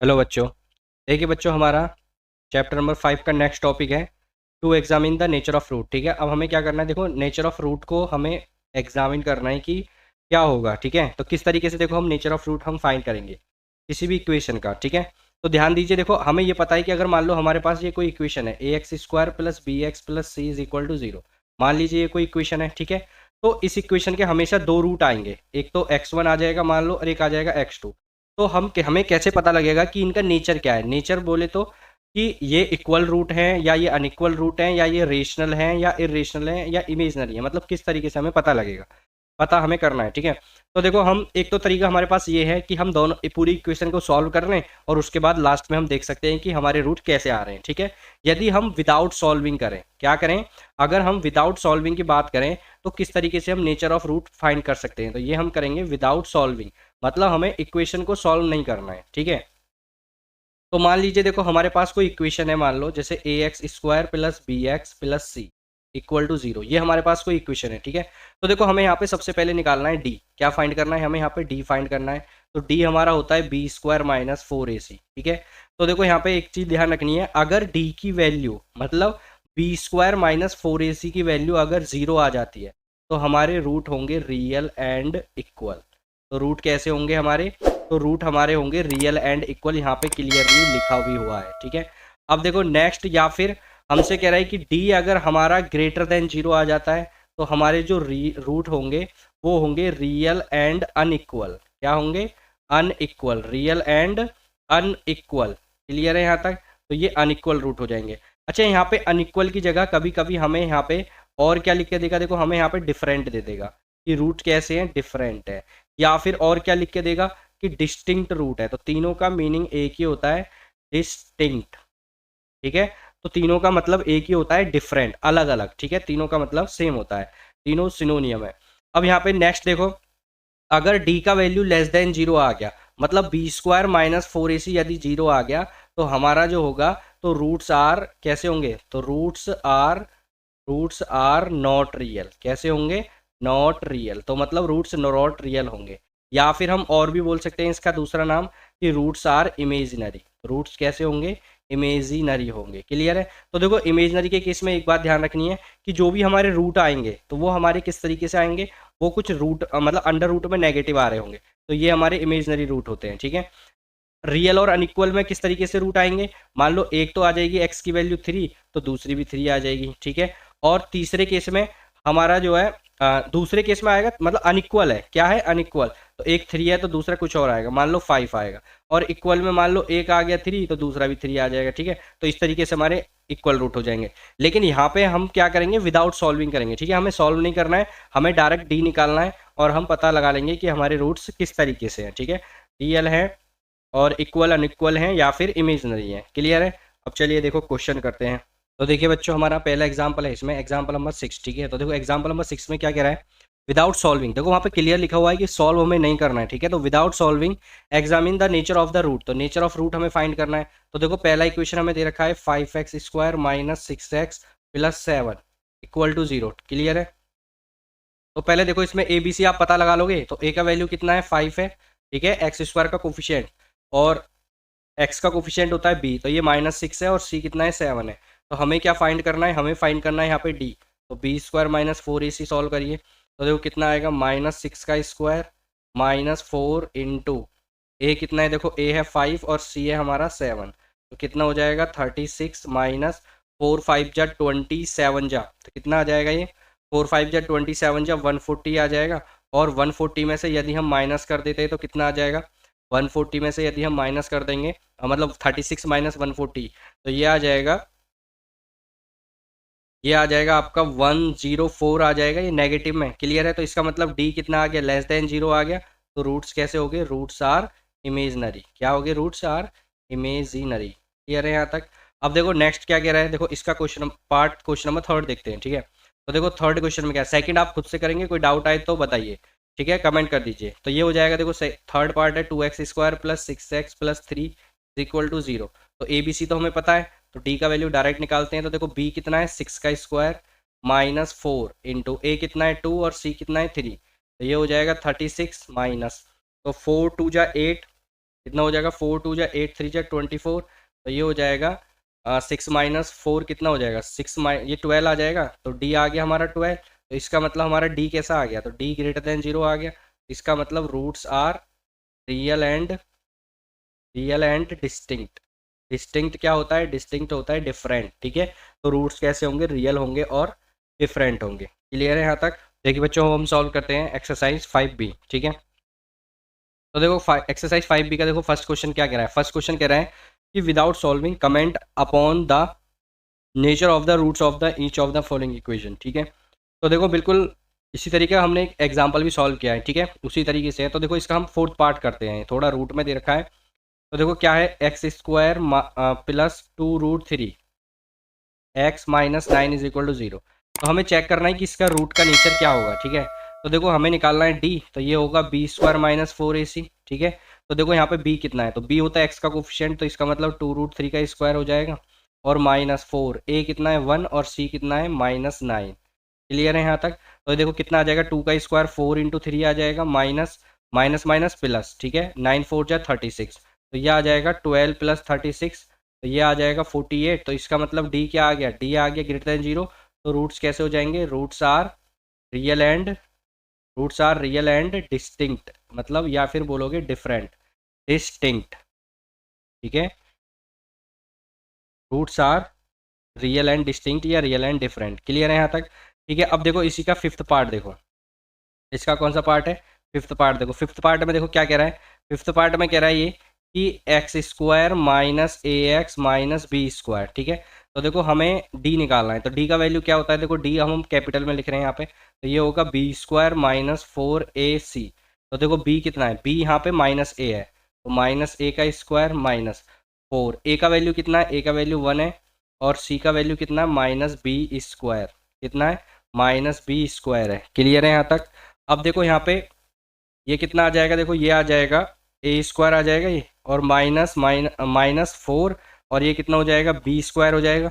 Hello बच्चों। देखिए बच्चों, हमारा चैप्टर नंबर 5 का नेक्स्ट टॉपिक है to examine the nature of root. ठीक है, अब हमें क्या करना है, देखो नेचर ऑफ रूट को हमें एग्जामिन करना है कि क्या होगा। ठीक है, तो किस तरीके से देखो हम नेचर ऑफ रूट हम फाइंड करेंगे किसी भी इक्वेशन का। ठीक है, तो ध्यान दीजिए, देखो हमें ये पता है कि अगर मान लो हमारे पास ये कोई इक्वेशन है a x square plus b x plus c is equal to zero. मान लीजिए ये कोई इक्वेशन है। ठीक है, तो इस इक्वेशन के हमेशा दो रूट आएंगे, एक तो x1 आ जाएगा मान लो और एक आ जाएगा x2। तो हमें कैसे पता लगेगा कि इनका नेचर क्या है। नेचर बोले तो कि ये इक्वल रूट हैं या ये अनइक्वल रूट हैं या ये रेशनल हैं या इरेशनल हैं या इमेजनरी है, मतलब किस तरीके से हमें पता लगेगा, पता हमें करना है। ठीक है, तो देखो हम एक तो तरीका हमारे पास ये है कि हम दोनों पूरी इक्वेशन को सॉल्व कर लें और उसके बाद लास्ट में हम देख सकते हैं कि हमारे रूट कैसे आ रहे हैं। ठीक है, यदि हम विदाउट सॉल्विंग करें, क्या करें, अगर हम विदाउट सॉल्विंग की बात करें तो किस तरीके से हम नेचर ऑफ रूट फाइंड कर सकते हैं, तो ये हम करेंगे विदाउट सॉल्विंग, मतलब हमें इक्वेशन को सॉल्व नहीं करना है। ठीक है, तो मान लीजिए देखो हमारे पास कोई इक्वेशन है, मान लो जैसे a x square plus b x plus c equal to zero, ये हमारे पास कोई इक्वेशन है। ठीक है, तो देखो हमें यहाँ पे सबसे पहले निकालना है डी। क्या फाइंड करना है हमें, यहाँ पे डी फाइंड करना है। तो डी हमारा होता है बी स्क्वायर माइनस फोर ए सी। ठीक है, तो देखो यहाँ पे एक चीज ध्यान रखनी है, अगर डी की वैल्यू मतलब बी स्क्वायर माइनस फोर ए सी की वैल्यू अगर जीरो आ जाती है तो हमारे रूट होंगे रियल एंड इक्वल। तो रूट कैसे होंगे हमारे, तो रूट हमारे होंगे रियल एंड इक्वल, यहाँ पे क्लियरली लिखा भी हुआ है। ठीक है, अब देखो नेक्स्ट, या फिर हमसे कह रहा है कि डी अगर हमारा ग्रेटर देन जीरो आ जाता है तो हमारे जो रूट होंगे वो होंगे रियल एंड अनइक्वल। क्या होंगे, unequal, real and unequal. Clear है यहाँ तक, तो ये अनइक्वल रूट हो जाएंगे। अच्छा, यहाँ पे अनइक्वल की जगह कभी कभी हमें यहाँ पे और क्या लिख के देगा, देखो हमें यहाँ पे डिफरेंट दे देगा कि रूट कैसे हैं, डिफरेंट है। या फिर और क्या लिख के देगा कि डिस्टिंक्ट रूट है। तो तीनों का मीनिंग एक ही होता है, डिस्टिंक्ट। ठीक है, तो तीनों का मतलब एक ही होता है, डिफरेंट, अलग अलग। ठीक है, तीनों का मतलब सेम होता है, तीनों सिनोनियम है। अब यहाँ पे नेक्स्ट देखो, अगर डी का वैल्यू लेस देन जीरो आ गया, मतलब बी स्क्वायर माइनस फोर ए सी यदि जीरो आ गया तो हमारा जो होगा, तो रूट्स आर कैसे होंगे, तो रूट्स आर नॉट रियल। कैसे होंगे, नॉट रियल, तो मतलब रूट्स नॉट रियल होंगे। या फिर हम और भी बोल सकते हैं इसका दूसरा नाम कि रूट्स आर इमेजिनरी। रूट्स कैसे होंगे, इमेजिनरी होंगे। क्लियर है, तो देखो इमेजिनरी के केस में एक बात ध्यान रखनी है कि जो भी हमारे रूट आएंगे तो वो हमारे किस तरीके से आएंगे, वो कुछ रूट मतलब अंडर रूट में नेगेटिव आ रहे होंगे, तो ये हमारे इमेजिनरी रूट होते हैं। ठीक है, रियल और अनइक्वल में किस तरीके से रूट आएंगे, मान लो एक तो आ जाएगी एक्स की वैल्यू थ्री तो दूसरी भी थ्री आ जाएगी। ठीक है, और तीसरे केस में हमारा जो है दूसरे केस में आएगा, मतलब अनइक्वल है, क्या है अनइक्वल, तो एक थ्री है तो दूसरा कुछ और आएगा, मान लो फाइव आएगा। और इक्वल में मान लो एक आ गया थ्री तो दूसरा भी थ्री आ जाएगा। ठीक है, तो इस तरीके से हमारे इक्वल रूट हो जाएंगे। लेकिन यहाँ पे हम क्या करेंगे, विदाउट सॉल्विंग करेंगे। ठीक है, हमें सॉल्व नहीं करना है, हमें डायरेक्ट डी निकालना है और हम पता लगा लेंगे कि हमारे रूट्स किस तरीके से हैं। ठीक है, रियल है और इक्वल अनइक्वल हैं या फिर इमेजिनरी हैं। क्लियर है, अब चलिए देखो क्वेश्चन करते हैं। तो देखिए बच्चों, हमारा पहला एग्जाम्पल है, इसमें एग्जाम्पल नंबर 6। ठीक है, तो देखो एग्जाम्पल नंबर 6 में क्या कह रहा है, विदाउट सॉल्विंग। देखो वहाँ पे क्लियर लिखा हुआ है कि सॉल्व हमें नहीं करना है। ठीक है, तो without solving examine the nature of the root, तो नेचर ऑफ रूट हमें फाइंड करना है। तो देखो पहला इक्वेशन हमें दे रखा है five x square minus six x plus seven equal to zero. Clear है, तो पहले देखो इसमें ए बी सी आप पता लगा लोगे, तो ए का वैल्यू कितना है, फाइव है। ठीक है, एक्स स्क्वायर का कोफिशिएंट और एक्स का कोफिशिएंट होता है बी, तो ये माइनस सिक्स है और सी कितना है, सेवन है। तो हमें क्या फाइंड करना है, हमें फाइंड करना है यहाँ पे डी। तो बी स्क्वायर माइनस फोर ए सी सॉल्व करिए, तो देखो कितना आएगा, माइनस सिक्स का स्क्वायर माइनस फोर इंटू ए कितना है, देखो ए है फाइव और सी है हमारा सेवन, तो कितना हो जाएगा 36 माइनस फोर फाइव जा ट्वेंटी सेवन जा, तो कितना आ जाएगा ये, फोर फाइव जा ट्वेंटी सेवन जा 140 आ जाएगा। और 140 में से यदि हम माइनस कर देते हैं तो कितना आ जाएगा, 140 में से यदि हम माइनस कर देंगे मतलब 36 माइनस 140, तो ये आ जाएगा आपका 104 आ जाएगा, ये नेगेटिव में। क्लियर है, तो इसका मतलब डी कितना आ गया, लेस देन जीरो आ गया। तो रूट्स कैसे हो गए, रूट्स आर इमेजनरी। क्या हो गए, रूट्स आर इमेजिनरी। क्लियर है यहाँ तक। अब देखो नेक्स्ट क्या कह रहा है, देखो इसका क्वेश्चन नंबर थर्ड देखते हैं। ठीक है, तो देखो थर्ड क्वेश्चन में क्या, सेकंड आप खुद से करेंगे, कोई डाउट आए तो बताइए। ठीक है, कमेंट कर दीजिए। तो ये हो जाएगा, देखो थर्ड पार्ट है two x square plus six x plus three equal to zero. तो ए बी सी तो हमें पता है, तो डी का वैल्यू डायरेक्ट निकालते हैं। तो देखो बी कितना है, सिक्स का स्क्वायर माइनस फोर इंटू ए कितना है टू और सी कितना है थ्री, तो ये हो जाएगा 36 माइनस, तो फोर टू जा एट कितना हो जाएगा, 4 2 जा 8 3 जा 24, तो ये हो जाएगा 6 - 4 कितना हो जाएगा, ये 12 आ जाएगा, तो डी आ गया हमारा 12। तो इसका मतलब हमारा डी कैसा आ गया, तो डी ग्रेटर देन 0 आ गया। इसका मतलब roots are real and distinct. Distinct क्या होता है, डिस्टिंक्ट होता है डिफरेंट, ठीक है। तो रूट्स कैसे होंगे, रियल होंगे और डिफरेंट होंगे। क्लियर है यहाँ तक। देखिए बच्चों, हम सॉल्व करते हैं एक्सरसाइज 5B, ठीक है। तो देखो एक्सरसाइज 5B का देखो फर्स्ट क्वेश्चन क्या कह रहा है। फर्स्ट क्वेश्चन कह रहा है कि without solving comment upon the nature of the roots of the each of the following equation, ठीक है। तो देखो बिल्कुल इसी तरीके का हमने एक एग्जाम्पल भी सॉल्व किया है, ठीक है, उसी तरीके से है। तो देखो इसका हम फोर्थ पार्ट करते हैं, थोड़ा रूट में दे रखा है। तो देखो क्या है, x² +2√3 x - 9 = 0। तो हमें चेक करना है कि इसका रूट का नेचर क्या होगा, ठीक है। तो देखो हमें निकालना है d, तो ये होगा b² - 4ac, ठीक है। तो देखो यहाँ पे b कितना है, तो b होता है x का कोफिशिएंट, तो इसका मतलब 2√3 का स्क्वायर हो जाएगा, और -4, a कितना है 1 और c कितना है -9। क्लियर है यहाँ तक। तो देखो कितना आ जाएगा, 2 का स्क्वायर 4 × 3 आ जाएगा, माइनस माइनस माइनस प्लस, ठीक है, 9 4 जा 36, तो ये आ जाएगा 12 + 36, तो ये आ जाएगा 48। तो इसका मतलब डी क्या आ गया, डी आ गया ग्रेटर देन 0। तो रूट्स कैसे हो जाएंगे, real and roots are real and distinct, मतलब या फिर बोलोगे डिफरेंट, डिस्टिंक्ट, ठीक है। Roots are real and distinct या रियल एंड डिफरेंट। क्लियर है यहाँ तक, ठीक है। अब देखो इसी का फिफ्थ पार्ट देखो, इसका कौन सा पार्ट है, फिफ्थ पार्ट देखो। फिफ्थ पार्ट में देखो क्या कह रहा है, फिफ्थ पार्ट में कह रहा है ये कि x² - ax - b², ठीक है। तो देखो हमें d निकालना है, तो d का वैल्यू क्या होता है, देखो d हम कैपिटल में लिख रहे हैं यहाँ पे, तो ये होगा b² - 4ac। तो देखो b कितना है, b यहाँ पे -a है, तो -a का स्क्वायर -4, a का वैल्यू कितना है, a का वैल्यू 1 है, और c का वैल्यू कितना है -b², कितना है -b² है। क्लियर है यहाँ तक। अब देखो यहाँ पे ये कितना आ जाएगा, देखो ये आ जाएगा a² आ जाएगा ये, और -4, और ये कितना हो जाएगा b² हो जाएगा।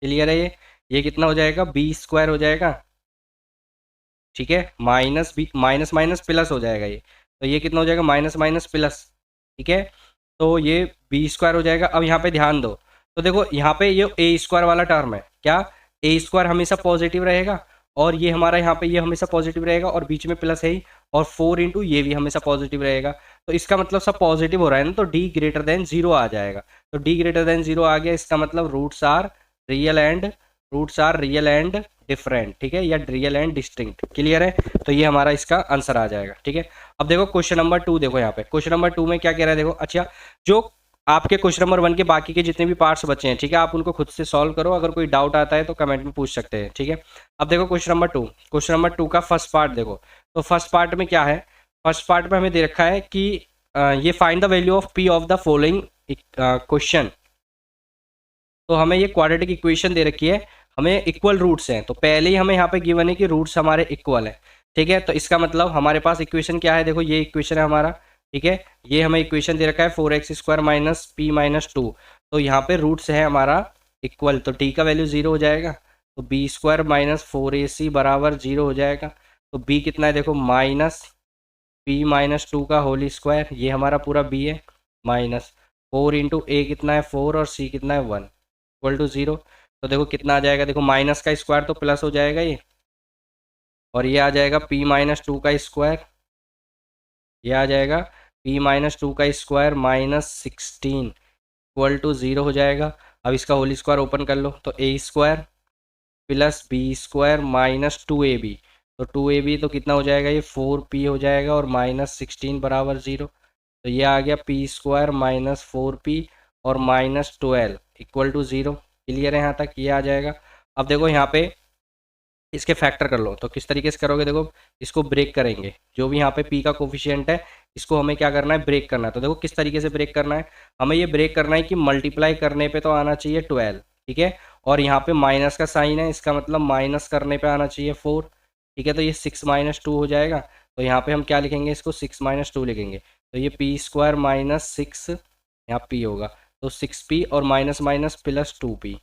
क्लियर है ये कितना हो जाएगा b² हो जाएगा, ठीक है। Minus b minus minus plus हो जाएगा ये, तो ये कितना हो जाएगा माइनस माइनस प्लस, ठीक है। तो ये b² हो जाएगा। अब यहाँ पे ध्यान दो, तो देखो यहाँ पे ये a² वाला टर्म है, क्या a² हमेशा पॉजिटिव रहेगा, और ये हमारा यहाँ पे ये हमेशा पॉजिटिव रहेगा, और बीच में प्लस है ही, और 4 × ये भी हमेशा पॉजिटिव रहेगा। तो इसका मतलब सब पॉजिटिव हो रहा है ना, तो d ग्रेटर देन 0 आ जाएगा। तो d ग्रेटर देन 0 आ गया, इसका मतलब roots are real and different, ठीक है, या रियल एंड डिस्टिंक्ट। क्लियर है, तो ये हमारा इसका आंसर आ जाएगा, ठीक है। अब देखो क्वेश्चन नंबर 2 देखो, यहाँ पे क्वेश्चन नंबर 2 में क्या कह रहा है देखो। अच्छा, जो आपके क्वेश्चन नंबर 1 के बाकी के जितने भी पार्ट्स बचे हैं, ठीक है, आप उनको खुद से सॉल्व करो, अगर कोई डाउट आता है तो कमेंट में पूछ सकते हैं, ठीक है। अब देखो क्वेश्चन नंबर 2 का फर्स्ट पार्ट देखो। तो फर्स्ट पार्ट में क्या है, फर्स्ट पार्ट में हमें दे रखा है कि ये find the value of p of the following question. तो हमें ये क्वाड्रेटिक इक्वेशन दे रखी है, हमें इक्वल रूट्स हैं, तो पहले ही हमें यहाँ पे गिवन है कि रूट्स हमारे इक्वल है, ठीक है। तो इसका मतलब हमारे पास इक्वेशन क्या है, देखो ये इक्वेशन है हमारा, ठीक है। ये हमें इक्वेशन दे रखा है 4x² - p - 2। तो यहाँ पे रूट्स है हमारा इक्वल, तो t का वैल्यू 0 हो जाएगा, तो b² - 4ac = 0 हो जाएगा। तो b कितना है देखो, -p - 2 का होल स्क्वायर, ये हमारा पूरा b है, -4 × a कितना है 4, और c कितना है 1 = 0। तो देखो कितना आ जाएगा, देखो माइनस का स्क्वायर तो प्लस हो जाएगा ये, और ये आ जाएगा p - 2 का स्क्वायर, ये आ जाएगा p - 2 का स्क्वायर -16 = 0 हो जाएगा। अब इसका होल स्क्वायर ओपन कर लो, तो a² + b² - 2ab, तो 2ab तो कितना हो जाएगा, ये 4p हो जाएगा, और -16 = 0। तो ये आ गया p² - 4p और -12 = 0। क्लियर है यहाँ तक, ये आ जाएगा। अब देखो यहाँ पे इसके फैक्टर कर लो, तो किस तरीके से करोगे, देखो इसको ब्रेक करेंगे, जो भी यहाँ पे p का कोफिशिएंट है इसको हमें क्या करना है, ब्रेक करना है। तो देखो किस तरीके से ब्रेक करना है, हमें ये ब्रेक करना है कि मल्टीप्लाई करने पे तो आना चाहिए 12, ठीक है, और यहाँ पे माइनस का साइन है, इसका मतलब माइनस करने पे आना चाहिए 4, ठीक है। तो ये 6 - 2 हो जाएगा, तो यहाँ पे हम क्या लिखेंगे, इसको 6 - 2 लिखेंगे, तो ये p² - 6, यहाँ p होगा, तो 6p और minus minus plus 2p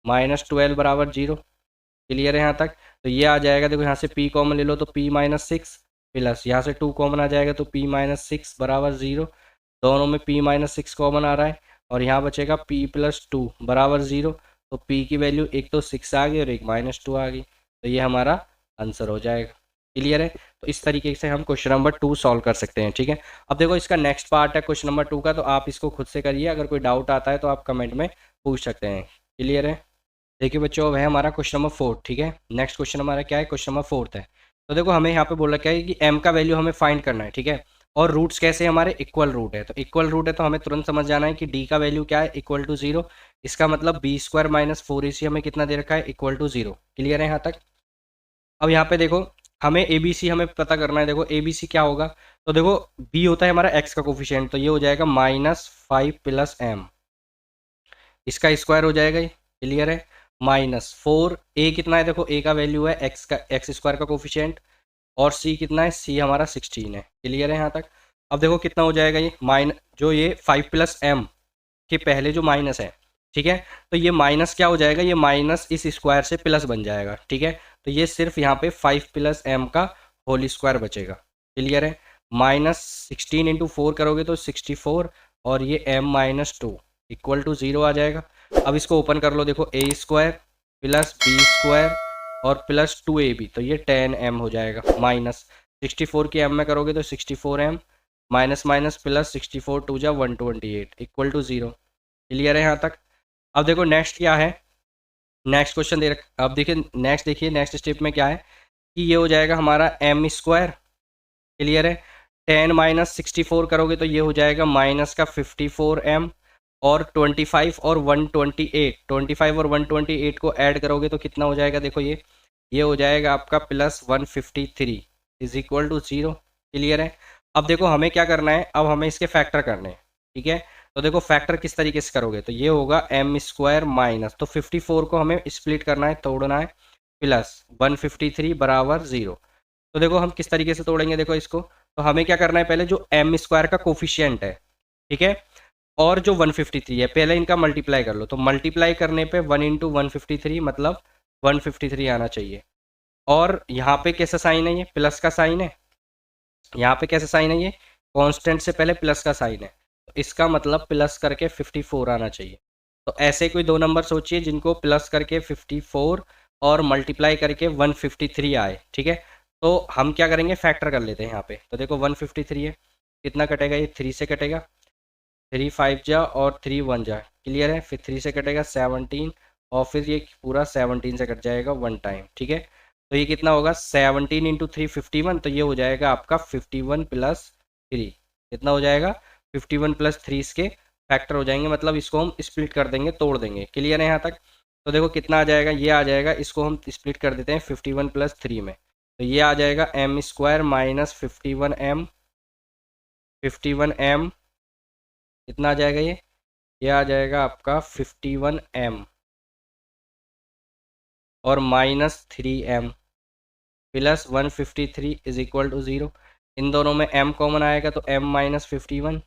-12 = 0। Clear है यहाँ तक। तो ये आ जाएगा, देखो यहाँ से p कॉमन ले लो, तो p - 6 प्लस यहाँ से 2 कॉमन आ जाएगा, तो p - 6 = 0। दोनों में p माइनस सिक्स कॉमन आ रहा है और यहाँ बचेगा p प्लस टू बराबर 0। तो p की वैल्यू एक तो 6 आ गई और एक -2 आ गई, तो ये हमारा आंसर हो जाएगा। क्लियर है? तो इस तरीके से हम क्वेश्चन नंबर 2 सॉल्व कर सकते हैं। ठीक है, अब देखो इसका नेक्स्ट पार्ट है क्वेश्चन नंबर 2 का, तो आप इसको खुद से करिए, अगर कोई डाउट आता है तो आप कमेंट में पूछ सकते हैं। क्लियर है? देखिए बच्चों, अब है हमारा क्वेश्चन नंबर 4। ठीक है, नेक्स्ट क्वेश्चन हमारा क्या है, क्वेश्चन नंबर 4 है। तो देखो हमें यहाँ पे बोल रखा है कि m का वैल्यू हमें फाइंड करना है। ठीक है, और रूट्स कैसे हमारे इक्वल रूट है, तो इक्वल रूट है तो हमें तुरंत समझ जाना है कि d का वैल्यू क्या है, इक्वल टू 0। इसका मतलब b स्क्वायर माइनस 4ac हमें कितना दे रखा है, इक्वल टू 0। क्लियर है यहाँ तक? अब यहाँ पे देखो हमें ABC हमें पता करना है। देखो ABC क्या होगा, तो देखो b होता है हमारा x का कोफिशिएंट, तो ये हो जाएगा -5 प्लस m, इसका स्क्वायर हो जाएगा ये। क्लियर है? -4 a कितना है, देखो a का वैल्यू है x का, x स्क्वायर का कोफिशिएंट, और c कितना है, c हमारा 16 है। क्लियर है यहाँ तक? अब देखो कितना हो जाएगा ये जो ये 5 प्लस m के पहले जो माइनस है, ठीक है, तो ये माइनस क्या हो जाएगा, ये माइनस इस स्क्वायर से प्लस बन जाएगा। ठीक है, तो ये सिर्फ यहाँ पे 5 प्लस m का होल स्क्वायर बचेगा। क्लियर है? -16 इंटू 4 करोगे तो 64, और ये m -2 इक्वल टू 0 आ जाएगा। अब इसको ओपन कर लो, देखो a square plus b square और प्लस 2ab, तो ये 10m हो जाएगा। माइनस 64 की m में करोगे तो 64m, minus minus plus 64 to जा 128 इक्वल टू 0। क्लियर है यहाँ तक? अब देखो नेक्स्ट क्या है, नेक्स्ट क्वेश्चन दे रख, अब देखिए नेक्स्ट, देखिए नेक्स्ट स्टेप में क्या है कि ये हो जाएगा हमारा m स्क्वायर। क्लियर है? 10 माइनस 64 करोगे तो ये हो जाएगा माइनस का 54m, और 25 और 128, 25 और 128 को ऐड करोगे तो कितना हो जाएगा, देखो ये हो जाएगा आपका plus 153 is equal to 0। Clear है? अब देखो हमें क्या करना है, अब हमें इसके फैक्टर करने हैं। ठीक है, तो देखो फैक्टर किस तरीके से करोगे, तो ये होगा m स्क्वायर माइनस, तो 54 को हमें स्प्लिट करना है, तोड़ना है, प्लस 153 बराबर 0। तो देखो हम किस तरीके से तोड़ेंगे, देखो इसको, तो हमें क्या करना है, पहले जो m स्क्वायर का कोफिशिएंट है, ठीक है, और जो 153 है, पहले इनका मल्टीप्लाई कर लो, तो मल्टीप्लाई करने पे 1 इंटू 153 मतलब 153 आना चाहिए। और यहाँ पे कैसा साइन है, ये प्लस का साइन है, यहाँ पे कैसा साइन है, ये कांस्टेंट से पहले प्लस का साइन है, तो इसका मतलब प्लस करके 54 आना चाहिए। तो ऐसे कोई दो नंबर सोचिए जिनको प्लस करके 54 और मल्टीप्लाई करके 153 आए। ठीक है, तो हम क्या करेंगे, फैक्टर कर लेते हैं यहाँ पे। तो देखो 153 है, कितना कटेगा, ये 3 से कटेगा, 3 5 जा और 3 1 जा। क्लियर है? फिर 3 से कटेगा 17, और फिर ये पूरा 17 से कट जाएगा 1 टाइम। ठीक है, तो ये कितना होगा, 17 इंटू 3 51, तो ये हो जाएगा आपका 51 प्लस 3। कितना हो जाएगा, 51 प्लस 3 इसके फैक्टर हो जाएंगे, मतलब इसको हम स्प्लिट कर देंगे, तोड़ देंगे। क्लियर है यहाँ तक? तो देखो कितना आ जाएगा, ये आ जाएगा, इसको हम स्प्लिट कर देते हैं 51 प्लस 3 में, तो ये आ जाएगा m square minus 51m, 51m कितना आ जाएगा, ये आ जाएगा आपका 51m और -3m plus 153 is equal to 0। इन दोनों में m कॉमन आएगा तो m माइनस 51।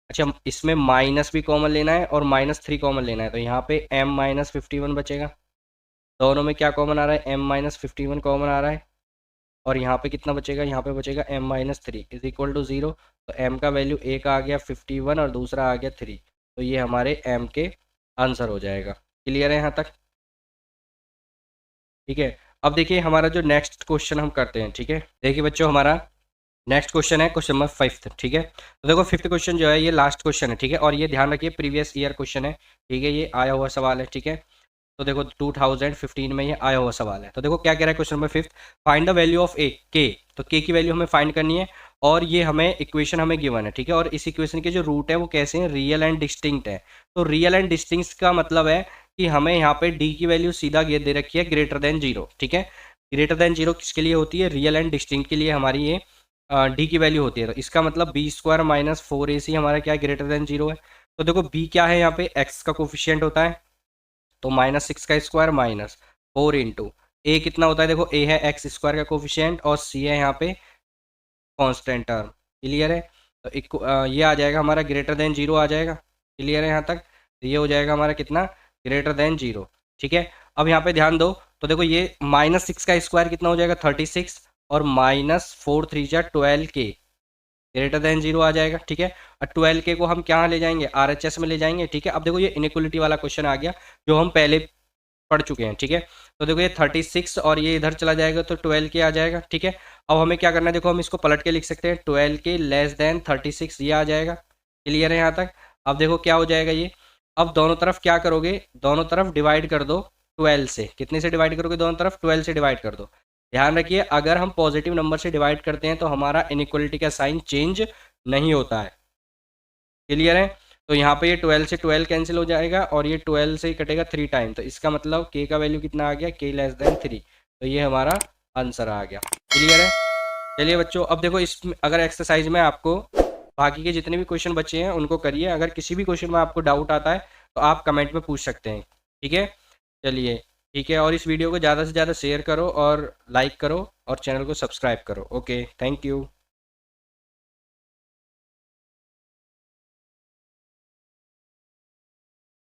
अच्छा, इसमें माइनस भी कॉमन लेना है और -3 कॉमन लेना है, तो यहाँ पे m माइनस 51 बचेगा। दोनों में क्या कॉमन आ रहा है, m माइनस 51 कॉमन आ रहा है, और यहाँ पे कितना बचेगा, यहाँ पे बचेगा m minus 3 is equal to 0। तो m का वैल्यू एक आ गया 51 और दूसरा आ गया 3, तो ये हमारे m के आंसर हो जाएगा। क्लियर है यहाँ तक? ठीक है, अब देखिए हमारा जो नेक्स्ट क्वेश्चन हम करते हैं। ठीक है, देखिए बच्चों हमारा नेक्स्ट क्वेश्चन है क्वेश्चन नंबर 5। ठीक है, तो देखो 5th क्वेश्चन जो है ये लास्ट क्वेश्चन है। ठीक है, और ये ध्यान रखिए प्रीवियस ईयर क्वेश्चन है। ठीक है, ये आया हुआ सवाल है। ठीक है, तो देखो 2015 में ये आया हुआ सवाल है। तो देखो क्या कह रहा है question number 5, find the value of a k, तो के की वैल्यू हमें फाइंड करनी है, और ये हमें इक्वेशन हमें गिवन है। ठीक है, और इस इक्वेशन के जो रूट है वो कैसे हैं, रियल एंड डिस्टिंक्ट है। तो रियल एंड डिस्टिंक्ट का मतलब है कि हमें यहाँ पे डी की वैल्यू सीधा दे रखी है ग्रेटर देन 0। ठीक है, ग्रेटर देन 0 किसके लिए होती है, रियल एंड डिस्टिंक्ट के लिए हमारी ये डी की वैल्यू होती है। तो इसका मतलब बी स्क्वायर माइनस 4ac हमारा क्या है, ग्रेटर देन 0 है। तो देखो बी क्या है, यहाँ पे एक्स का कोफिशियंट होता है, तो -6 का स्क्वायर माइनस 4 इंटू ए कितना होता है, देखो ए है एक्स स्क्वायर का कोफिशियंट और सी है यहाँ पे कांस्टेंट टर्म। क्लियर है? तो ये आ जाएगा हमारा ग्रेटर देन 0 आ जाएगा। क्लियर है यहाँ तक? तो ये हो जाएगा हमारा कितना, ग्रेटर देन 0। ठीक है, अब यहाँ पे ध्यान दो, तो देखो ये -6 का स्क्वायर कितना हो जाएगा 36, और -4 3 जा 12 के, ग्रेटर देन 0 आ जाएगा, ठीक है। और 12K को हम क्या ले जाएंगे, RHS में ले जाएंगे, ठीक है। अब देखो ये इनइक्वलिटी वाला क्वेश्चन आ गया जो हम पहले पढ़ चुके हैं, ठीक है। तो देखो ये 36 और ये इधर चला जाएगा तो 12K आ जाएगा, ठीक है। अब हमें क्या करना है, देखो हम इसको पलट के लिख सकते हैं, 12K लेस देन 36, ये आ जाएगा। क्लियर है यहाँ तक। अब देखो क्या हो जाएगा ये, अब दोनों तरफ क्या करोगे, दोनों तरफ डिवाइड कर दो 12 से। कितने से डिवाइड करोगे, दोनों तरफ 12 से डिवाइड कर दो। ध्यान रखिए अगर हम पॉजिटिव नंबर से डिवाइड करते हैं तो हमारा इनइक्वलिटी का साइन चेंज नहीं होता है। क्लियर है। तो यहाँ पे ये 12 से 12 कैंसिल हो जाएगा और ये 12 से ही कटेगा 3 टाइम, तो इसका मतलब k का वैल्यू कितना आ गया, k लेस देन 3। तो ये हमारा आंसर आ गया। क्लियर है। चलिए बच्चों, अब देखो इस अगर एक्सरसाइज में आपको बाकी के जितने भी क्वेश्चन बचे हैं उनको करिए। अगर किसी भी क्वेश्चन में आपको डाउट आता है तो आप कमेंट में पूछ सकते हैं, ठीक है। चलिए ठीक है, और इस वीडियो को ज़्यादा से ज़्यादा शेयर करो और लाइक करो और चैनल को सब्सक्राइब करो। Okay, thank you.